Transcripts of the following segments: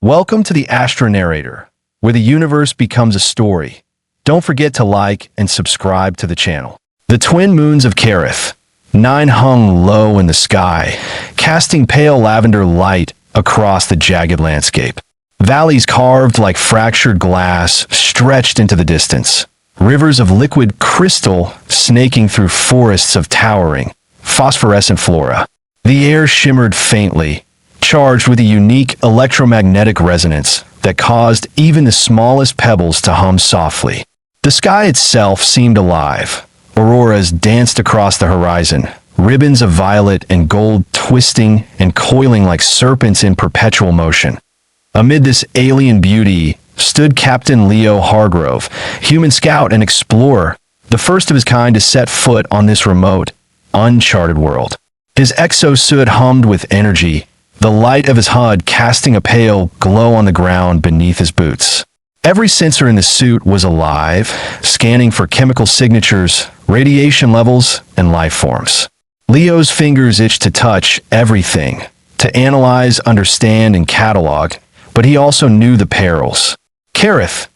Welcome to the AstroNarrator, where the universe becomes a story. Don't forget to like and subscribe to the channel. The twin moons of Kerith. 9 hung low in the sky, casting pale lavender light across the jagged landscape. Valleys carved like fractured glass stretched into the distance. Rivers of liquid crystal snaking through forests of towering, phosphorescent flora. The air shimmered faintly, charged with a unique electromagnetic resonance that caused even the smallest pebbles to hum softly. The sky itself seemed alive. Auroras danced across the horizon, ribbons of violet and gold twisting and coiling like serpents in perpetual motion. Amid this alien beauty stood Captain Leo Hargrove, human scout and explorer, the first of his kind to set foot on this remote, uncharted world. His exosuit hummed with energy, the light of his HUD casting a pale glow on the ground beneath his boots. Every sensor in the suit was alive, scanning for chemical signatures, radiation levels, and life forms. Leo's fingers itched to touch everything, to analyze, understand, and catalog, but he also knew the perils. Kerith,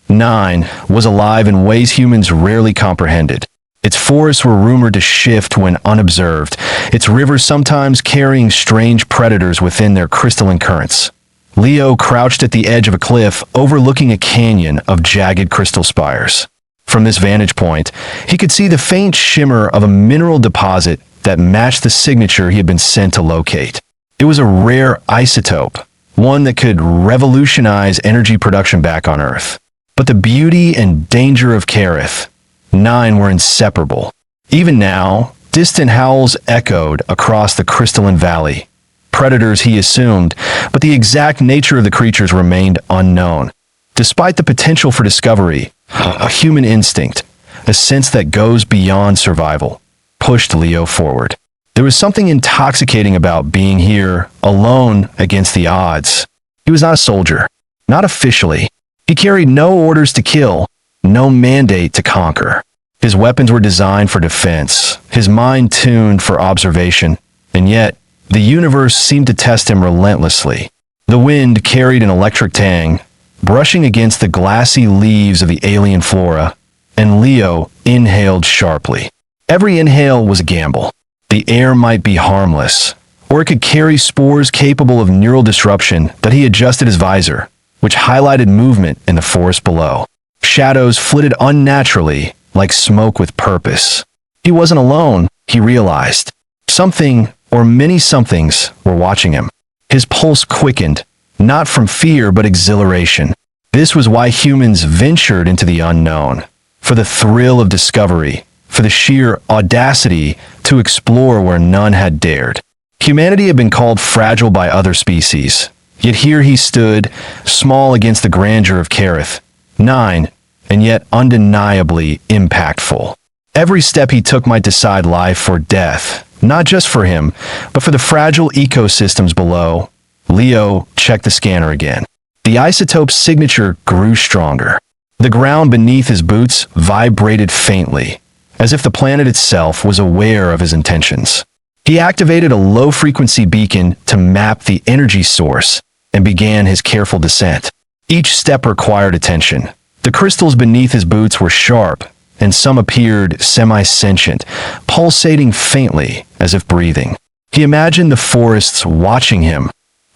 9, was alive in ways humans rarely comprehended. Its forests were rumored to shift when unobserved, its rivers sometimes carrying strange predators within their crystalline currents. Leo crouched at the edge of a cliff overlooking a canyon of jagged crystal spires. From this vantage point, he could see the faint shimmer of a mineral deposit that matched the signature he had been sent to locate. It was a rare isotope, one that could revolutionize energy production back on Earth. But the beauty and danger of Kerith, 9 were inseparable. Even now, distant howls echoed across the crystalline valley. Predators, he assumed, but the exact nature of the creatures remained unknown. Despite the potential for discovery, a human instinct, a sense that goes beyond survival, pushed Leo forward. There was something intoxicating about being here, alone against the odds. He was not a soldier, not officially. He carried no orders to kill, no mandate to conquer. His weapons were designed for defense, his mind tuned for observation, and yet, the universe seemed to test him relentlessly. The wind carried an electric tang, brushing against the glassy leaves of the alien flora, and Leo inhaled sharply. Every inhale was a gamble. The air might be harmless, or it could carry spores capable of neural disruption that he adjusted his visor, which highlighted movement in the forest below. Shadows flitted unnaturally, like smoke with purpose. He wasn't alone, he realized. Something, or many somethings, were watching him. His pulse quickened, not from fear but exhilaration. This was why humans ventured into the unknown, for the thrill of discovery, for the sheer audacity to explore where none had dared. Humanity had been called fragile by other species, yet here he stood, small against the grandeur of Kerith, 9, and yet undeniably impactful. Every step he took might decide life or death, not just for him, but for the fragile ecosystems below. Leo checked the scanner again. The isotope's signature grew stronger. The ground beneath his boots vibrated faintly, as if the planet itself was aware of his intentions. He activated a low-frequency beacon to map the energy source and began his careful descent. Each step required attention. The crystals beneath his boots were sharp, and some appeared semi-sentient, pulsating faintly as if breathing. He imagined the forests watching him,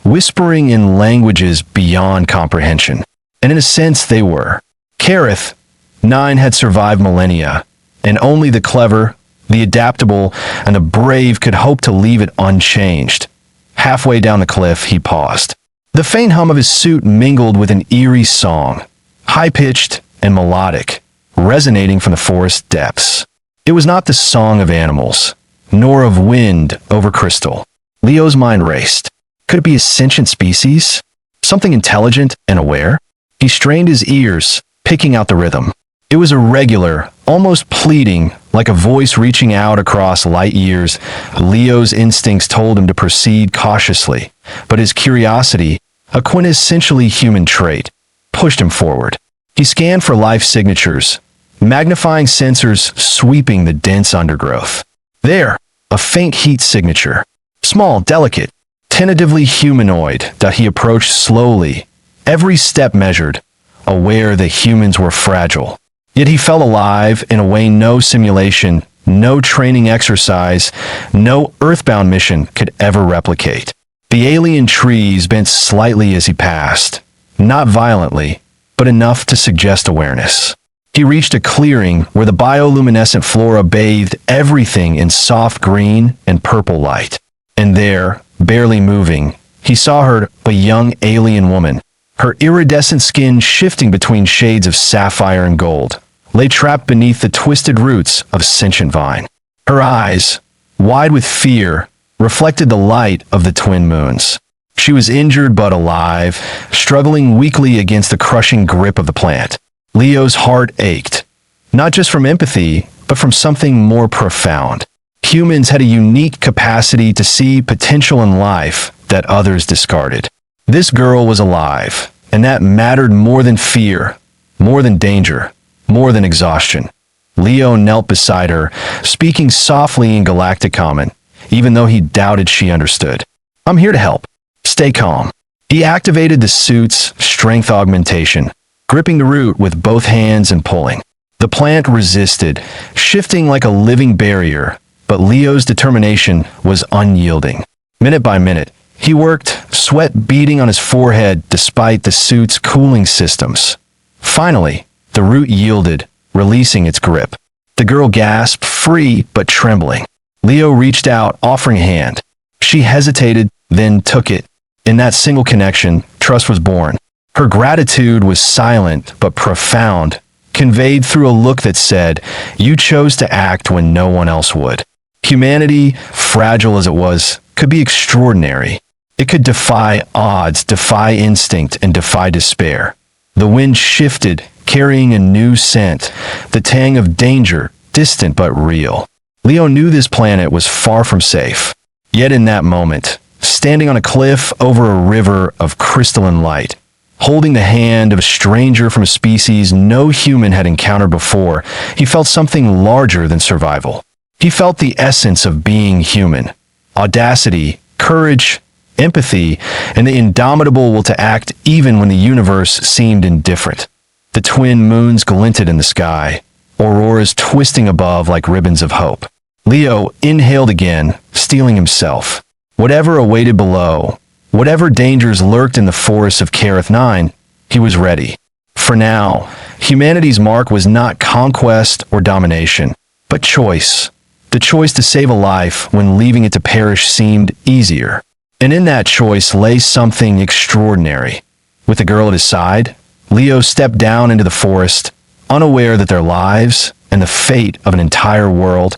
whispering in languages beyond comprehension. And in a sense they were. Kerith, 9 had survived millennia, and only the clever, the adaptable, and the brave could hope to leave it unchanged. Halfway down the cliff, he paused. The faint hum of his suit mingled with an eerie song, high-pitched and melodic, resonating from the forest depths. It was not the song of animals, nor of wind over crystal. Leo's mind raced. Could it be a sentient species? Something intelligent and aware? He strained his ears, picking out the rhythm. It was irregular, almost pleading, like a voice reaching out across light years. Leo's instincts told him to proceed cautiously, but his curiosity, a quintessentially human trait, pushed him forward. He scanned for life signatures, magnifying sensors sweeping the dense undergrowth. There, a faint heat signature. Small, delicate, tentatively humanoid, that he approached slowly, every step measured, aware that humans were fragile. Yet he felt alive in a way no simulation, no training exercise, no earthbound mission could ever replicate. The alien trees bent slightly as he passed, not violently, but enough to suggest awareness. He reached a clearing where the bioluminescent flora bathed everything in soft green and purple light. And there, barely moving, he saw her, a young alien woman. Her iridescent skin shifting between shades of sapphire and gold, lay trapped beneath the twisted roots of a sentient vine. Her eyes, wide with fear, reflected the light of the twin moons. She was injured but alive, struggling weakly against the crushing grip of the plant. Leo's heart ached, not just from empathy, but from something more profound. Humans had a unique capacity to see potential in life that others discarded. This girl was alive, and that mattered more than fear, more than danger, more than exhaustion. Leo knelt beside her, speaking softly in galactic common, even though he doubted she understood. "I'm here to help. Stay calm." He activated the suit's strength augmentation, gripping the root with both hands and pulling. The plant resisted, shifting like a living barrier, but Leo's determination was unyielding. Minute by minute, he worked, sweat beading on his forehead despite the suit's cooling systems. Finally, the root yielded, releasing its grip. The girl gasped, free but trembling. Leo reached out, offering a hand. She hesitated, then took it. In that single connection, trust was born. Her gratitude was silent but profound, conveyed through a look that said, "You chose to act when no one else would." Humanity, fragile as it was, could be extraordinary. It could defy odds, defy instinct, and defy despair. The wind shifted, carrying a new scent, the tang of danger, distant but real. Leo knew this planet was far from safe. Yet in that moment, standing on a cliff over a river of crystalline light, holding the hand of a stranger from a species no human had encountered before, he felt something larger than survival. He felt the essence of being human: audacity, courage, empathy, and the indomitable will to act even when the universe seemed indifferent. The twin moons glinted in the sky, auroras twisting above like ribbons of hope. Leo inhaled again, steeling himself. Whatever awaited below, whatever dangers lurked in the forests of Kareth 9, he was ready. For now, humanity's mark was not conquest or domination, but choice. The choice to save a life when leaving it to perish seemed easier. And in that choice lay something extraordinary. With the girl at his side, Leo stepped down into the forest, unaware that their lives and the fate of an entire world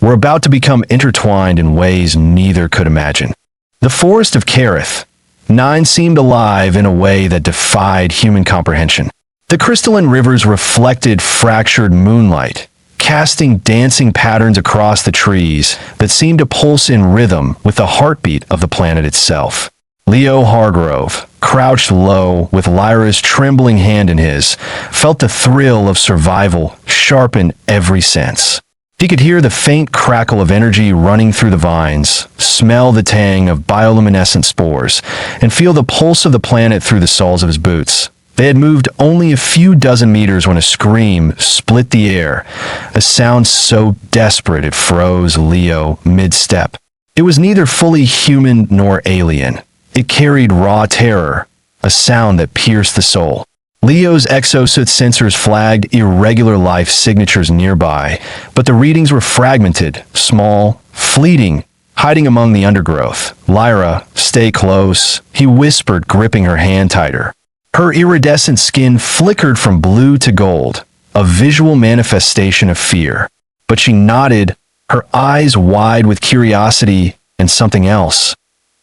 were about to become intertwined in ways neither could imagine. The forest of Kareth 9 seemed alive in a way that defied human comprehension. The crystalline rivers reflected fractured moonlight, casting dancing patterns across the trees that seemed to pulse in rhythm with the heartbeat of the planet itself. Leo Hargrove, crouched low with Lyra's trembling hand in his, felt the thrill of survival sharpen every sense. He could hear the faint crackle of energy running through the vines, smell the tang of bioluminescent spores, and feel the pulse of the planet through the soles of his boots. They had moved only a few dozen meters when a scream split the air, a sound so desperate it froze Leo mid-step. It was neither fully human nor alien. It carried raw terror, a sound that pierced the soul. Leo's exosuit sensors flagged irregular life signatures nearby, but the readings were fragmented, small, fleeting, hiding among the undergrowth. "Lyra, stay close," he whispered, gripping her hand tighter. Her iridescent skin flickered from blue to gold, a visual manifestation of fear. But she nodded, her eyes wide with curiosity and something else: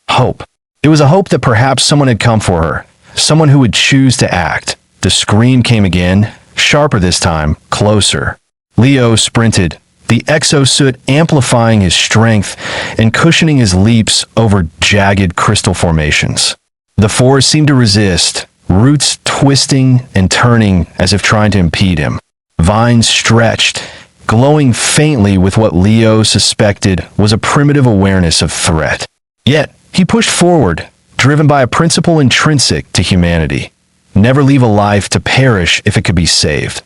hope. It was a hope that perhaps someone had come for her, someone who would choose to act. The scream came again, sharper this time, closer. Leo sprinted, the exosuit amplifying his strength and cushioning his leaps over jagged crystal formations. The forest seemed to resist, roots twisting and turning as if trying to impede him. Vines stretched, glowing faintly with what Leo suspected was a primitive awareness of threat. Yet, He pushed forward, driven by a principle intrinsic to humanity. Never leave a life to perish if it could be saved.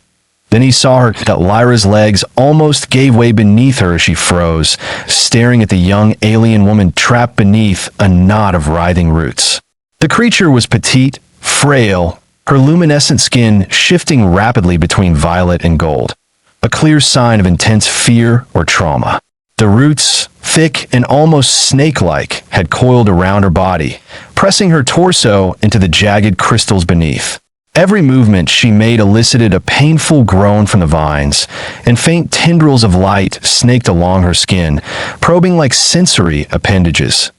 Then he saw her that Lyra's legs almost gave way beneath her as she froze, staring at the young alien woman trapped beneath a knot of writhing roots. The creature was petite, frail, her luminescent skin shifting rapidly between violet and gold, a clear sign of intense fear or trauma. The roots, thick and almost snake-like, had coiled around her body, pressing her torso into the jagged crystals beneath. Every movement she made elicited a painful groan from the vines, and faint tendrils of light snaked along her skin, probing like sensory appendages.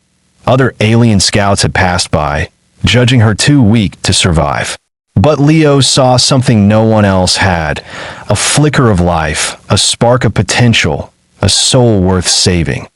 Other alien scouts had passed by, judging her too weak to survive. But Leo saw something no one else had, a flicker of life, a spark of potential, a soul worth saving.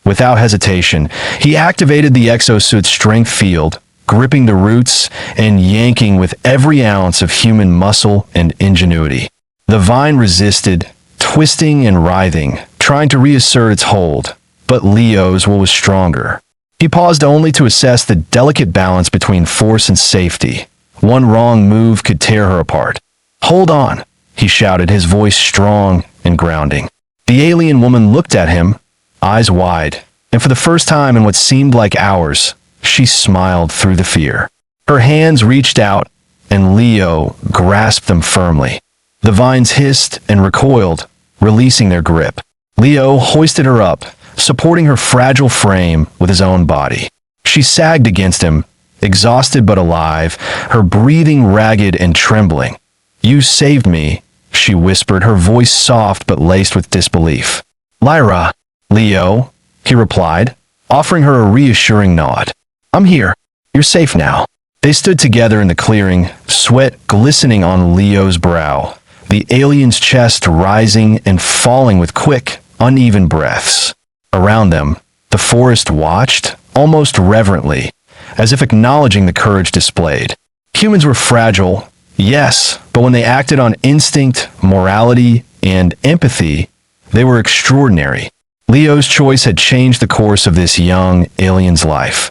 Without hesitation, he activated the exosuit's strength field, gripping the roots and yanking with every ounce of human muscle and ingenuity. The vine resisted, twisting and writhing, trying to reassert its hold, but Leo's will was stronger. He paused only to assess the delicate balance between force and safety. One wrong move could tear her apart. "Hold on," he shouted, his voice strong and grounding. The alien woman looked at him, eyes wide, and for the first time in what seemed like hours, she smiled through the fear. Her hands reached out, and Leo grasped them firmly. The vines hissed and recoiled, releasing their grip. Leo hoisted her up, supporting her fragile frame with his own body. She sagged against him, exhausted but alive, her breathing ragged and trembling. "You saved me," she whispered, her voice soft but laced with disbelief. "Lyra." "Leo," he replied, offering her a reassuring nod. "I'm here. You're safe now." They stood together in the clearing, sweat glistening on Leo's brow, the alien's chest rising and falling with quick, uneven breaths. Around them, the forest watched, almost reverently, as if acknowledging the courage displayed. Humans were fragile, yes, but when they acted on instinct, morality, and empathy, they were extraordinary. Leo's choice had changed the course of this young alien's life.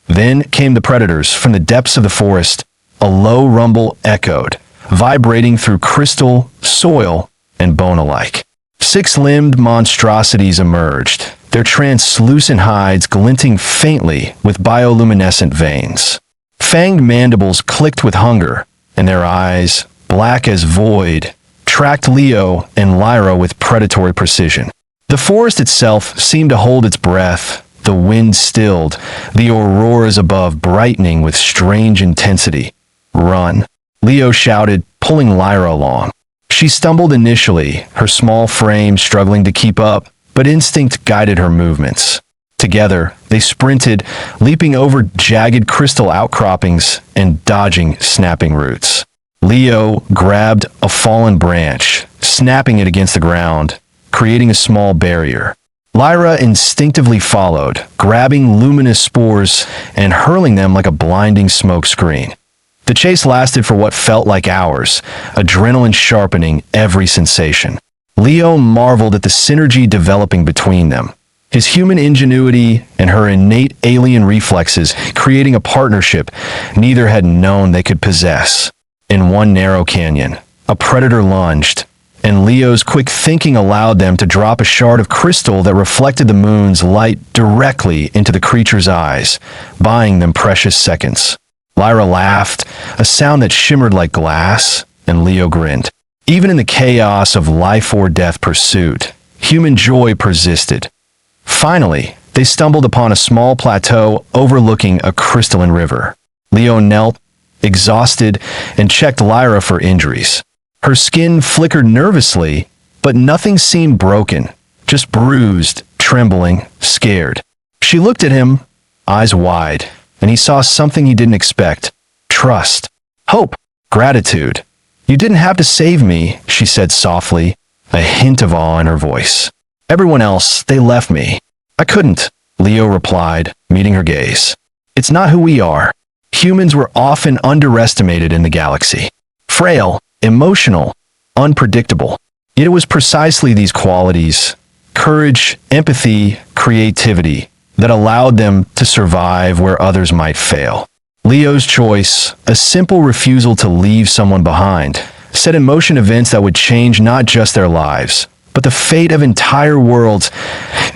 Then came the predators from the depths of the forest. A low rumble echoed, vibrating through crystal, soil, and bone alike. Six-limbed monstrosities emerged, their translucent hides glinting faintly with bioluminescent veins. Fanged mandibles clicked with hunger, and their eyes, black as void, tracked Leo and Lyra with predatory precision. The forest itself seemed to hold its breath, the wind stilled, the auroras above brightening with strange intensity. "Run," Leo shouted, pulling Lyra along. She stumbled initially, her small frame struggling to keep up, but instinct guided her movements. Together, they sprinted, leaping over jagged crystal outcroppings and dodging snapping roots. Leo grabbed a fallen branch, snapping it against the ground, creating a small barrier. Lyra instinctively followed, grabbing luminous spores and hurling them like a blinding smoke screen. The chase lasted for what felt like hours, adrenaline sharpening every sensation. Leo marveled at the synergy developing between them, his human ingenuity and her innate alien reflexes creating a partnership neither had known they could possess. In one narrow canyon, a predator lunged, and Leo's quick thinking allowed them to drop a shard of crystal that reflected the moon's light directly into the creature's eyes, buying them precious seconds. Lyra laughed, a sound that shimmered like glass, and Leo grinned. Even in the chaos of life-or-death pursuit, human joy persisted. Finally, they stumbled upon a small plateau overlooking a crystalline river. Leo knelt, exhausted, and checked Lyra for injuries. Her skin flickered nervously, but nothing seemed broken, just bruised, trembling, scared. She looked at him, eyes wide, and he saw something he didn't expect. Trust, hope, gratitude. "You didn't have to save me," she said softly, a hint of awe in her voice. "Everyone else, they left me." "I couldn't," Leo replied, meeting her gaze. "It's not who we are. Humans were often underestimated in the galaxy. Frail, emotional, unpredictable. Yet it was precisely these qualities, courage, empathy, creativity, that allowed them to survive where others might fail. Leo's choice, a simple refusal to leave someone behind, set in motion events that would change not just their lives, but the fate of entire worlds.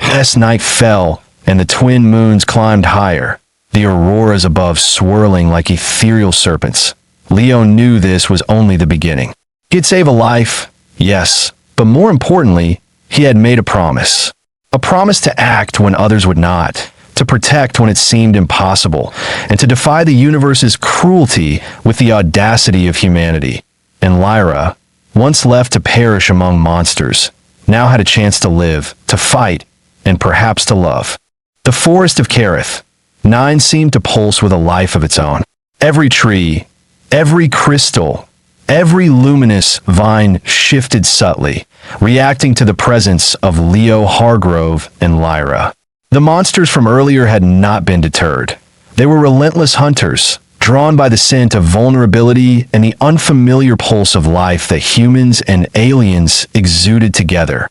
As night fell and the twin moons climbed higher, the auroras above swirling like ethereal serpents, Leo knew this was only the beginning. He'd save a life, yes, but more importantly, he had made a promise. A promise to act when others would not, to protect when it seemed impossible, and to defy the universe's cruelty with the audacity of humanity. And Lyra, once left to perish among monsters, now had a chance to live, to fight, and perhaps to love. The forest of Kerith, 9 seemed to pulse with a life of its own. Every tree, every crystal, every luminous vine shifted subtly, reacting to the presence of Leo Hargrove and Lyra. The monsters from earlier had not been deterred. They were relentless hunters, drawn by the scent of vulnerability and the unfamiliar pulse of life that humans and aliens exuded together.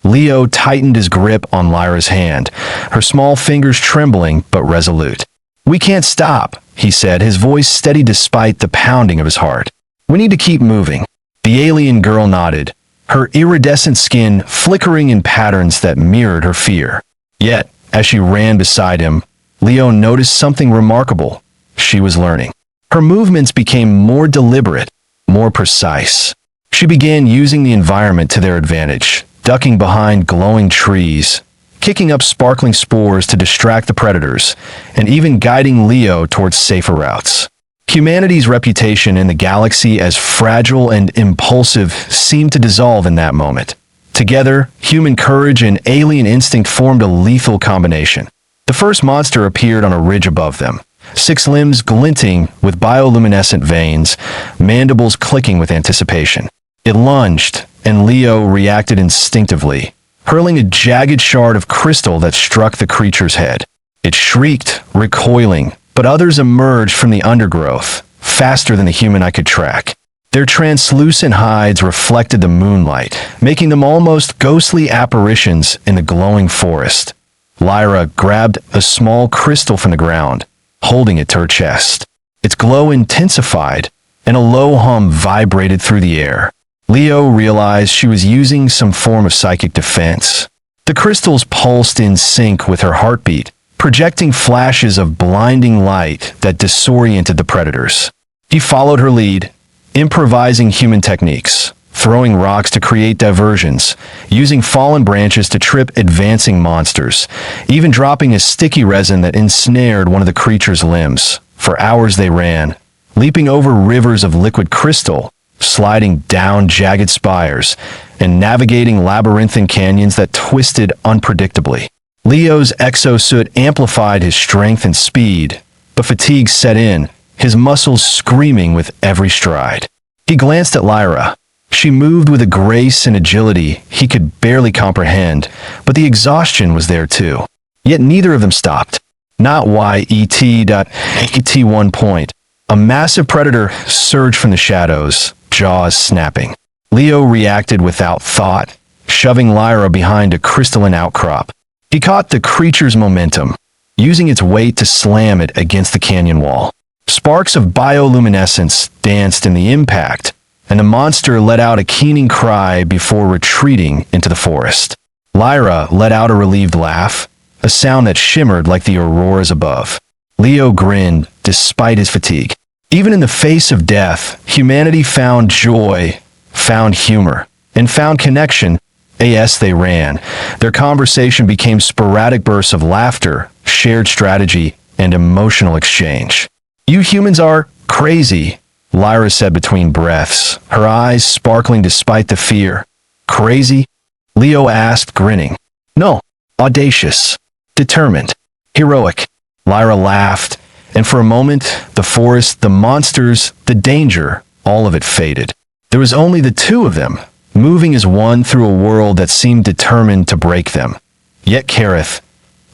Leo tightened his grip on Lyra's hand, her small fingers trembling but resolute. "We can't stop," he said, his voice steady despite the pounding of his heart. "We need to keep moving." The alien girl nodded, her iridescent skin flickering in patterns that mirrored her fear. Yet, as she ran beside him, Leo noticed something remarkable. She was learning. Her movements became more deliberate, more precise. She began using the environment to their advantage, ducking behind glowing trees, kicking up sparkling spores to distract the predators, and even guiding Leo towards safer routes. Humanity's reputation in the galaxy as fragile and impulsive seemed to dissolve in that moment. Together, human courage and alien instinct formed a lethal combination. The first monster appeared on a ridge above them, 6 limbs glinting with bioluminescent veins, mandibles clicking with anticipation. It lunged, and Leo reacted instinctively, hurling a jagged shard of crystal that struck the creature's head. It shrieked, recoiling, but others emerged from the undergrowth, faster than the human eye could track. Their translucent hides reflected the moonlight, making them almost ghostly apparitions in the glowing forest. Lyra grabbed a small crystal from the ground, holding it to her chest. Its glow intensified, and a low hum vibrated through the air. Leo realized she was using some form of psychic defense. The crystals pulsed in sync with her heartbeat, projecting flashes of blinding light that disoriented the predators. He followed her lead, improvising human techniques, throwing rocks to create diversions, using fallen branches to trip advancing monsters, even dropping a sticky resin that ensnared one of the creature's limbs. For hours they ran, leaping over rivers of liquid crystal, sliding down jagged spires, and navigating labyrinthine canyons that twisted unpredictably. Leo's exosuit amplified his strength and speed, but fatigue set in, his muscles screaming with every stride. He glanced at Lyra. She moved with a grace and agility he could barely comprehend, but the exhaustion was there too. Yet neither of them stopped. Not at one point. A massive predator surged from the shadows, jaws snapping. Leo reacted without thought, shoving Lyra behind a crystalline outcrop. He caught the creature's momentum, using its weight to slam it against the canyon wall. Sparks of bioluminescence danced in the impact, and the monster let out a keening cry before retreating into the forest. Lyra let out a relieved laugh, a sound that shimmered like the auroras above. Leo grinned despite his fatigue. Even in the face of death, humanity found joy, found humor, and found connection. As they ran, their conversation became sporadic bursts of laughter, shared strategy, and emotional exchange. "You humans are crazy," Lyra said between breaths, her eyes sparkling despite the fear. "Crazy?" Leo asked, grinning. "No, audacious, determined, heroic." Lyra laughed, and for a moment, the forest, the monsters, the danger, all of it faded. There was only the two of them, moving as one through a world that seemed determined to break them. Yet Kerith,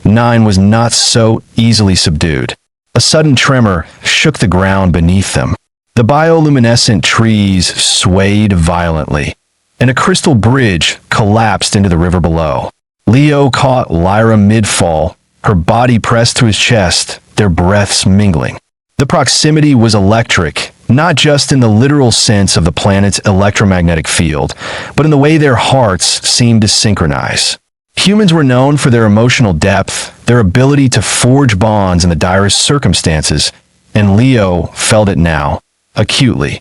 9, was not so easily subdued. A sudden tremor shook the ground beneath them. The bioluminescent trees swayed violently, and a crystal bridge collapsed into the river below. Leo caught Lyra mid-fall, her body pressed to his chest, their breaths mingling. The proximity was electric, not just in the literal sense of the planet's electromagnetic field, but in the way their hearts seemed to synchronize. Humans were known for their emotional depth, their ability to forge bonds in the direst circumstances, and Leo felt it now, acutely.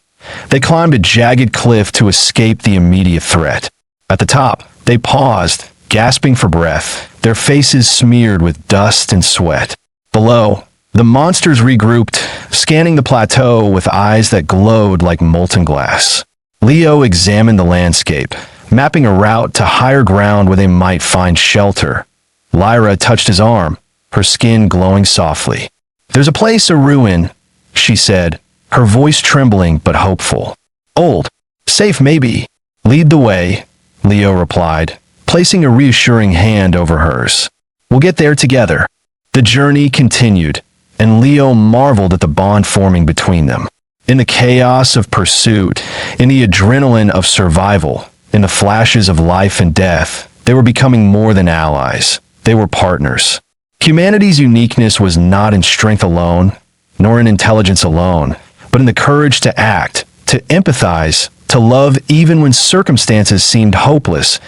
They climbed a jagged cliff to escape the immediate threat. At the top, they paused, gasping for breath, their faces smeared with dust and sweat. Below, the monsters regrouped, scanning the plateau with eyes that glowed like molten glass. Leo examined the landscape, mapping a route to higher ground where they might find shelter. Lyra touched his arm, her skin glowing softly. "There's a place, a ruin," she said, her voice trembling but hopeful. "Old. Safe maybe." "Lead the way," Leo replied, placing a reassuring hand over hers. "We'll get there together." The journey continued, and Leo marveled at the bond forming between them. In the chaos of pursuit, in the adrenaline of survival, in the flashes of life and death, they were becoming more than allies. They were partners. Humanity's uniqueness was not in strength alone, nor in intelligence alone, but in the courage to act, to empathize, to love even when circumstances seemed hopeless.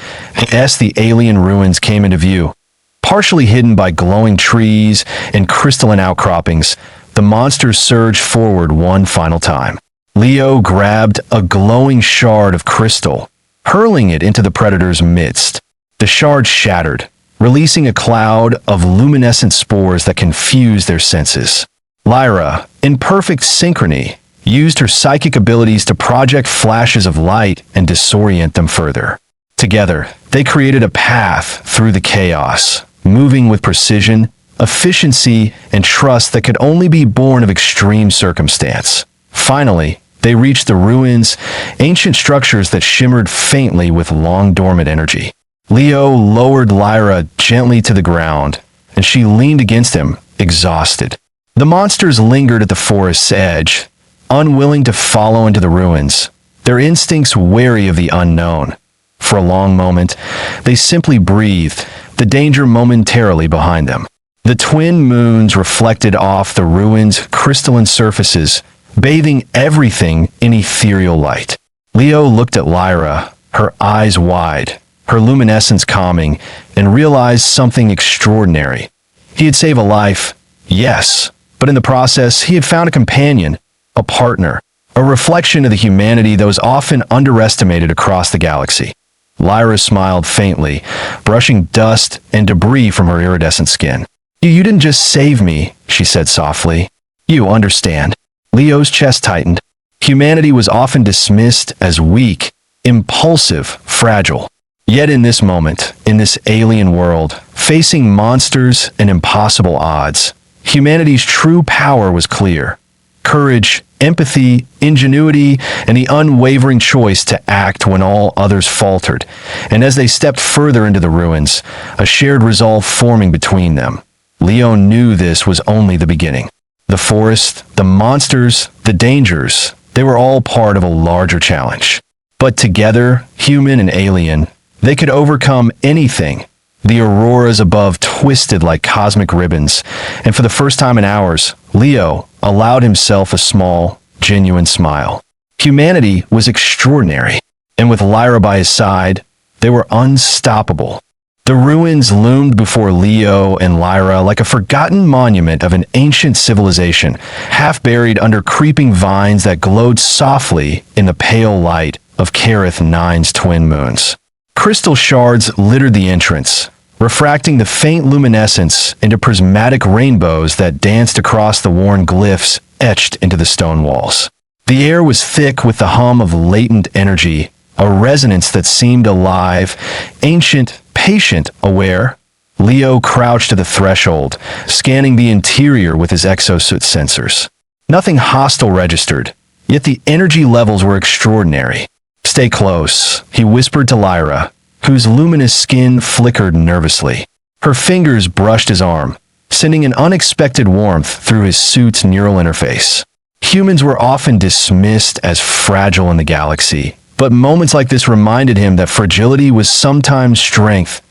As the alien ruins came into view, partially hidden by glowing trees and crystalline outcroppings, the monsters surged forward one final time. Leo grabbed a glowing shard of crystal, hurling it into the predator's midst. The shard shattered, releasing a cloud of luminescent spores that confused their senses. Lyra, in perfect synchrony, used her psychic abilities to project flashes of light and disorient them further. Together, they created a path through the chaos, moving with precision, efficiency, and trust that could only be born of extreme circumstance. Finally, they reached the ruins, ancient structures that shimmered faintly with long-dormant energy. Leo lowered Lyra gently to the ground, and she leaned against him, exhausted. The monsters lingered at the forest's edge, unwilling to follow into the ruins, their instincts wary of the unknown. For a long moment, they simply breathed, the danger momentarily behind them. The twin moons reflected off the ruins' crystalline surfaces, bathing everything in ethereal light. Leo looked at Lyra, her eyes wide, her luminescence calming, and realized something extraordinary. He had saved a life, yes, but in the process, he had found a companion, a partner, a reflection of the humanity that was often underestimated across the galaxy. Lyra smiled faintly, brushing dust and debris from her iridescent skin. You didn't just save me," she said softly. "You understand." Leo's chest tightened. Humanity was often dismissed as weak, impulsive, fragile. Yet in this moment, in this alien world, facing monsters and impossible odds, humanity's true power was clear. Courage, empathy, ingenuity, and the unwavering choice to act when all others faltered. And as they stepped further into the ruins, a shared resolve forming between them. Leo knew this was only the beginning. The forest, the monsters, the dangers, they were all part of a larger challenge. But together, human and alien, they could overcome anything. The auroras above twisted like cosmic ribbons, and for the first time in hours, Leo allowed himself a small, genuine smile. Humanity was extraordinary, and with Lyra by his side, they were unstoppable. The ruins loomed before Leo and Lyra like a forgotten monument of an ancient civilization, half buried under creeping vines that glowed softly in the pale light of Carith IX's twin moons. Crystal shards littered the entrance, refracting the faint luminescence into prismatic rainbows that danced across the worn glyphs etched into the stone walls. The air was thick with the hum of latent energy, a resonance that seemed alive, ancient, patient, aware. Leo crouched at the threshold, scanning the interior with his exosuit sensors. Nothing hostile registered, yet the energy levels were extraordinary. "Stay close," he whispered to Lyra, whose luminous skin flickered nervously. Her fingers brushed his arm, sending an unexpected warmth through his suit's neural interface. Humans were often dismissed as fragile in the galaxy, but moments like this reminded him that fragility was sometimes strength,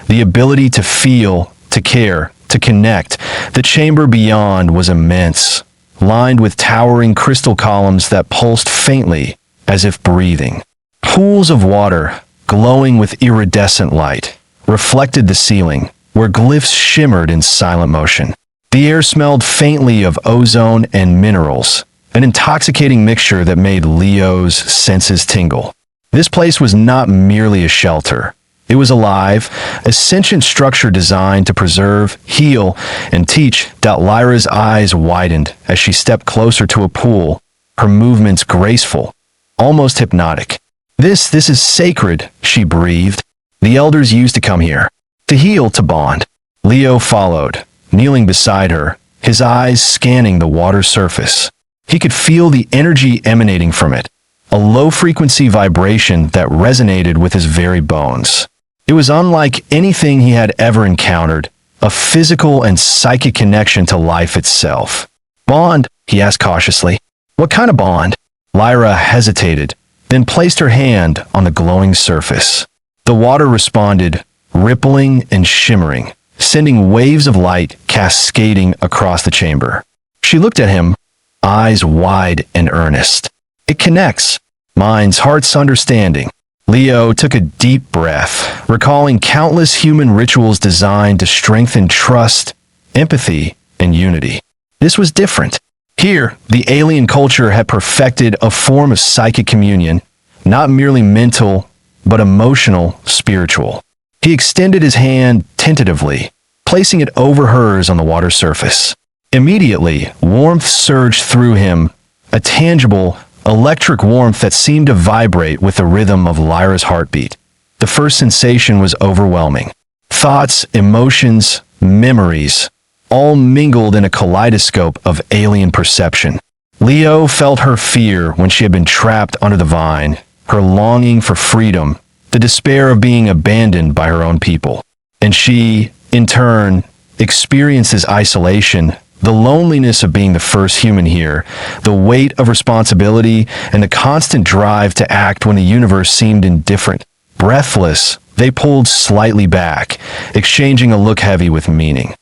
the ability to feel, to care, to connect. The chamber beyond was immense, lined with towering crystal columns that pulsed faintly, as if breathing. Pools of water, glowing with iridescent light, reflected the ceiling, where glyphs shimmered in silent motion. The air smelled faintly of ozone and minerals, an intoxicating mixture that made Leo's senses tingle. This place was not merely a shelter. It was alive, a sentient structure designed to preserve, heal, and teach. Lyra's eyes widened as she stepped closer to a pool, her movements graceful, almost hypnotic. This is sacred, she breathed. The elders used to come here, to heal, to bond. Leo followed, kneeling beside her, his eyes scanning the water's surface. He could feel the energy emanating from it, a low-frequency vibration that resonated with his very bones. It was unlike anything he had ever encountered, a physical and psychic connection to life itself. "Bond?" he asked cautiously. "What kind of bond?" Lyra hesitated, then placed her hand on the glowing surface. The water responded, rippling and shimmering, sending waves of light cascading across the chamber. She looked at him, eyes wide and earnest. "It connects. Minds, hearts, understanding." Leo took a deep breath, recalling countless human rituals designed to strengthen trust, empathy, and unity. This was different. Here, the alien culture had perfected a form of psychic communion, not merely mental, but emotional, spiritual. He extended his hand tentatively, placing it over hers on the water's surface. Immediately, warmth surged through him, a tangible, electric warmth that seemed to vibrate with the rhythm of Lyra's heartbeat. The first sensation was overwhelming. Thoughts, emotions, memories, all mingled in a kaleidoscope of alien perception. Leo felt her fear when she had been trapped under the vine, her longing for freedom, the despair of being abandoned by her own people. And she, in turn, experiences isolation, the loneliness of being the first human here, the weight of responsibility, and the constant drive to act when the universe seemed indifferent. Breathless, they pulled slightly back, exchanging a look heavy with meaning.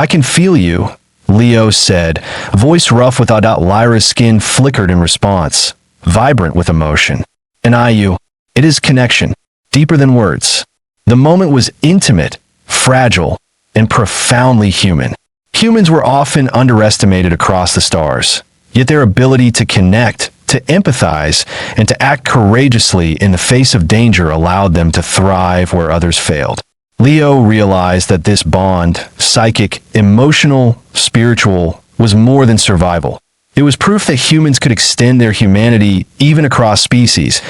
I can feel you," Leo said, voice rough with doubt. Lyra's skin flickered in response, vibrant with emotion. "And you. It is connection, deeper than words." The moment was intimate, fragile, and profoundly human. Humans were often underestimated across the stars, yet their ability to connect, to empathize, and to act courageously in the face of danger allowed them to thrive where others failed. Leo realized that this bond, psychic, emotional, spiritual, was more than survival. It was proof that humans could extend their humanity even across species.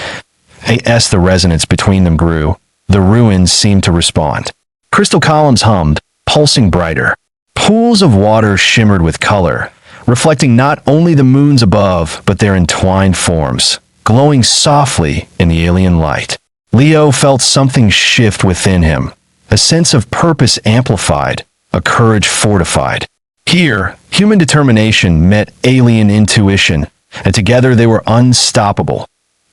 As the resonance between them grew, the ruins seemed to respond. Crystal columns hummed, pulsing brighter. Pools of water shimmered with color, reflecting not only the moons above, but their entwined forms, glowing softly in the alien light. Leo felt something shift within him, a sense of purpose amplified, a courage fortified. Here, human determination met alien intuition, and together they were unstoppable.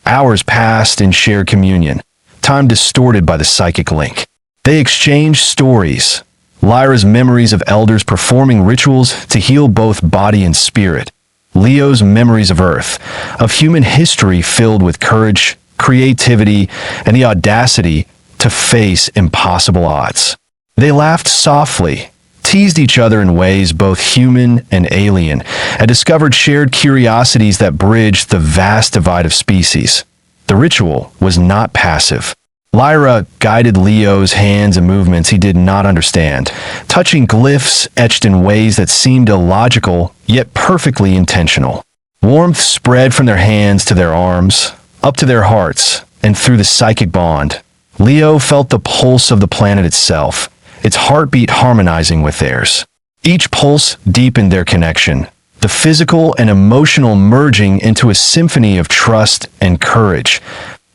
Hours passed in shared communion, time distorted by the psychic link. They exchanged stories, Lyra's memories of elders performing rituals to heal both body and spirit, Leo's memories of Earth, of human history filled with courage, creativity, and the audacity to face impossible odds. They laughed softly, teased each other in ways both human and alien, and discovered shared curiosities that bridged the vast divide of species. The ritual was not passive. Lyra guided Leo's hands and movements he did not understand, touching glyphs etched in ways that seemed illogical, yet perfectly intentional. Warmth spread from their hands to their arms, up to their hearts, and through the psychic bond. Leo felt the pulse of the planet itself, its heartbeat harmonizing with theirs. Each pulse deepened their connection, the physical and emotional merging into a symphony of trust and courage.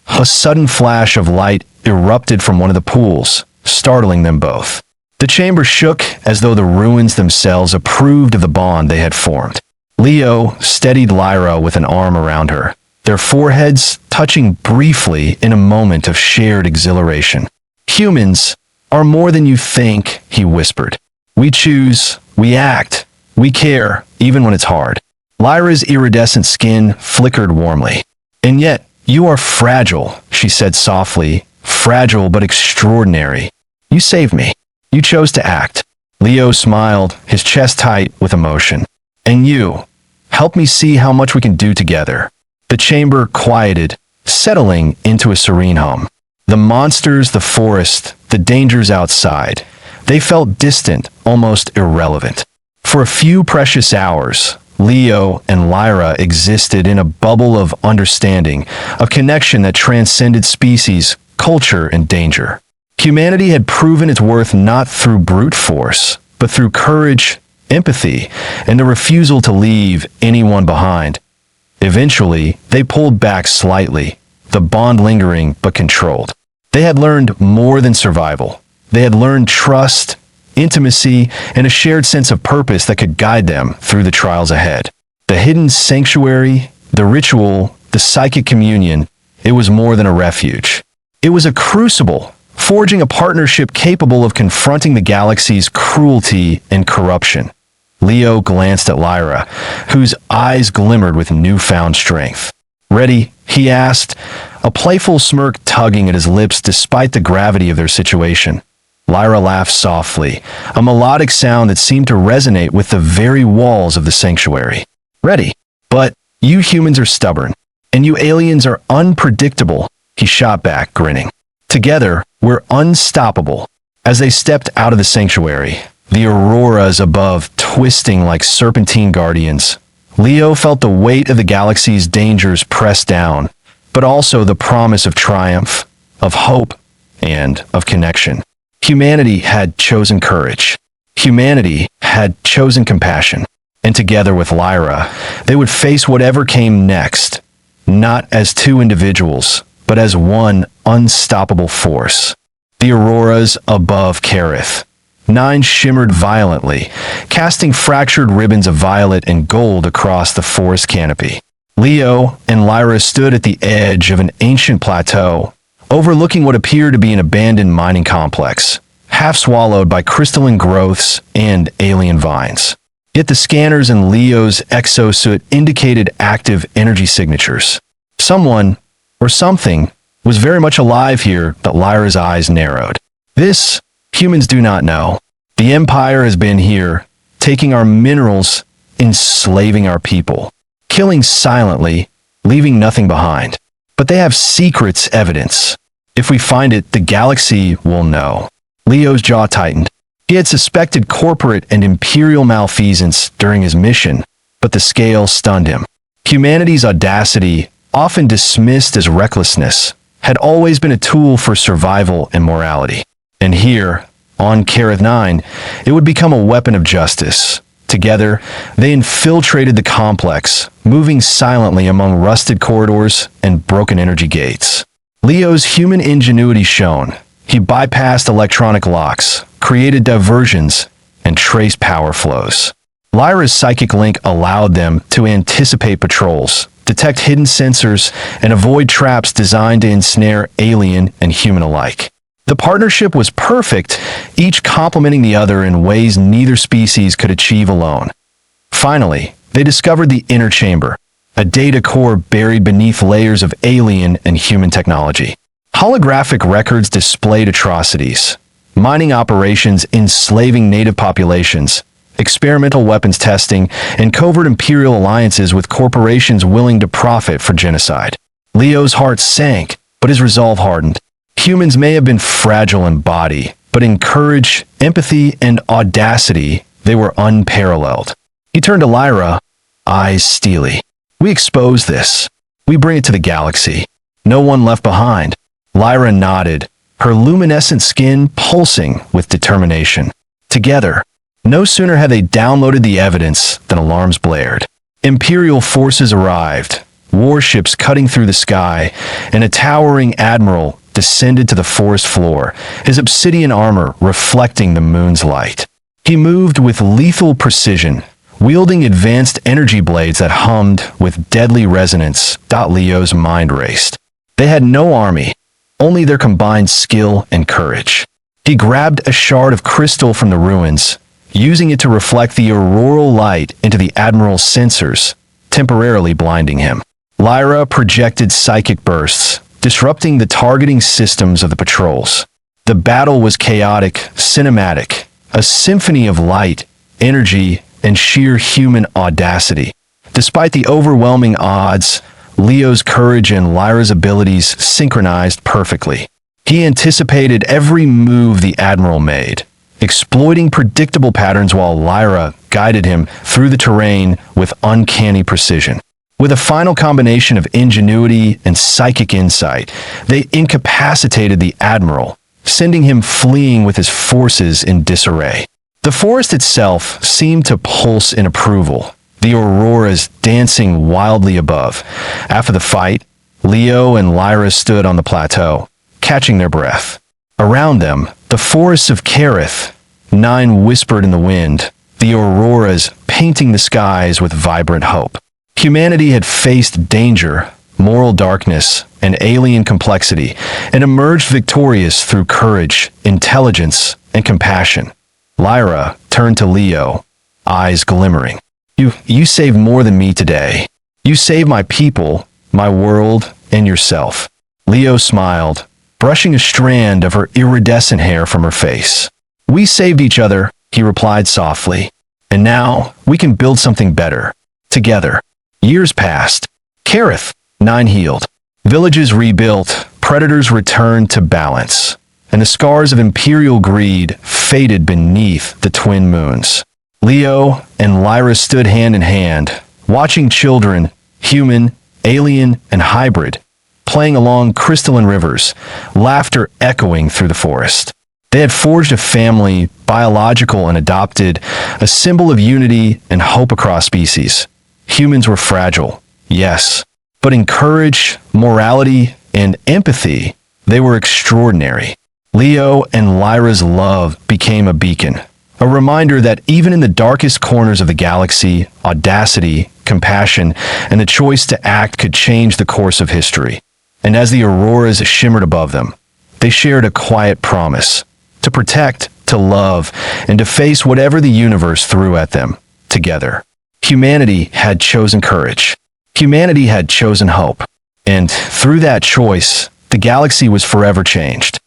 A sudden flash of light erupted from one of the pools, startling them both. The chamber shook as though the ruins themselves approved of the bond they had formed. Leo steadied Lyra with an arm around her, their foreheads touching briefly in a moment of shared exhilaration. "Humans are more than you think," he whispered. We choose, we act, we care, even when it's hard. Lyra's iridescent skin flickered warmly. And yet, you are fragile, she said softly, fragile but extraordinary. You saved me. You chose to act. Leo smiled, his chest tight with emotion. And you, help me see how much we can do together. The chamber quieted, settling into a serene hum. The monsters, the forest, the dangers outside, they felt distant, almost irrelevant. For a few precious hours, Leo and Lyra existed in a bubble of understanding, a connection that transcended species, culture, and danger. Humanity had proven its worth not through brute force, but through courage, empathy, and the refusal to leave anyone behind. Eventually, they pulled back slightly, the bond lingering but controlled. They had learned more than survival. They had learned trust, intimacy, and a shared sense of purpose that could guide them through the trials ahead. The hidden sanctuary, the ritual, the psychic communion, it was more than a refuge. It was a crucible, forging a partnership capable of confronting the galaxy's cruelty and corruption. Leo glanced at Lyra, whose eyes glimmered with newfound strength. "Ready?" he asked, a playful smirk tugging at his lips despite the gravity of their situation. Lyra laughed softly, a melodic sound that seemed to resonate with the very walls of the sanctuary. "Ready. But you humans are stubborn, and you aliens are unpredictable," he shot back, grinning. "Together, we're unstoppable." As they stepped out of the sanctuary, the auroras above twisting like serpentine guardians, Leo felt the weight of the galaxy's dangers press down, but also the promise of triumph, of hope, and of connection. Humanity had chosen courage. Humanity had chosen compassion. And together with Lyra, they would face whatever came next, not as two individuals, but as one unstoppable force. The auroras above Kareth. 9 shimmered violently, casting fractured ribbons of violet and gold across the forest canopy. Leo and Lyra stood at the edge of an ancient plateau, overlooking what appeared to be an abandoned mining complex, half swallowed by crystalline growths and alien vines. Yet the scanners in Leo's exosuit indicated active energy signatures. Someone, or something, was very much alive here, but Lyra's eyes narrowed. This, humans do not know. The Empire has been here, taking our minerals, enslaving our people, killing silently, leaving nothing behind. But they have secrets evidence. If we find it, the galaxy will know. Leo's jaw tightened. He had suspected corporate and imperial malfeasance during his mission, but the scale stunned him. Humanity's audacity, often dismissed as recklessness, had always been a tool for survival and morality. And here, on Kareth 9, it would become a weapon of justice. Together, they infiltrated the complex, moving silently among rusted corridors and broken energy gates. Leo's human ingenuity shone. He bypassed electronic locks, created diversions, and traced power flows. Lyra's psychic link allowed them to anticipate patrols, detect hidden sensors, and avoid traps designed to ensnare alien and human alike. The partnership was perfect, each complementing the other in ways neither species could achieve alone. Finally, they discovered the inner chamber, a data core buried beneath layers of alien and human technology. Holographic records displayed atrocities, mining operations enslaving native populations, experimental weapons testing, and covert imperial alliances with corporations willing to profit for genocide. Leo's heart sank, but his resolve hardened. Humans may have been fragile in body, but in courage, empathy, and audacity, they were unparalleled. He turned to Lyra, eyes steely. "We expose this. We bring it to the galaxy. No one left behind." Lyra nodded, her luminescent skin pulsing with determination. Together, no sooner had they downloaded the evidence than alarms blared. Imperial forces arrived, warships cutting through the sky, and a towering admiral descended to the forest floor, his obsidian armor reflecting the moon's light. He moved with lethal precision, wielding advanced energy blades that hummed with deadly resonance. Leo's mind raced. They had no army, only their combined skill and courage. He grabbed a shard of crystal from the ruins, using it to reflect the auroral light into the Admiral's sensors, temporarily blinding him. Lyra projected psychic bursts, disrupting the targeting systems of the patrols. The battle was chaotic, cinematic, a symphony of light, energy, and sheer human audacity. Despite the overwhelming odds, Leo's courage and Lyra's abilities synchronized perfectly. He anticipated every move the Admiral made, exploiting predictable patterns while Lyra guided him through the terrain with uncanny precision. With a final combination of ingenuity and psychic insight, they incapacitated the Admiral, sending him fleeing with his forces in disarray. The forest itself seemed to pulse in approval, the auroras dancing wildly above. After the fight, Leo and Lyra stood on the plateau, catching their breath. Around them, the forests of Kerith, 9 whispered in the wind, the auroras painting the skies with vibrant hope. Humanity had faced danger, moral darkness, and alien complexity, and emerged victorious through courage, intelligence, and compassion. Lyra turned to Leo, eyes glimmering. You saved more than me today. You saved my people, my world, and yourself. Leo smiled, brushing a strand of her iridescent hair from her face. We saved each other, he replied softly. And now, we can build something better. Together. Years passed. Kerith, 9 healed. Villages rebuilt, predators returned to balance, and the scars of imperial greed faded beneath the twin moons. Leo and Lyra stood hand in hand, watching children, human, alien, and hybrid, playing along crystalline rivers, laughter echoing through the forest. They had forged a family, biological and adopted, a symbol of unity and hope across species. Humans were fragile, yes, but in courage, morality, and empathy, they were extraordinary. Leo and Lyra's love became a beacon, a reminder that even in the darkest corners of the galaxy, audacity, compassion, and the choice to act could change the course of history. And as the auroras shimmered above them, they shared a quiet promise to protect, to love, and to face whatever the universe threw at them, together. Humanity had chosen courage. Humanity had chosen hope. And through that choice, the galaxy was forever changed.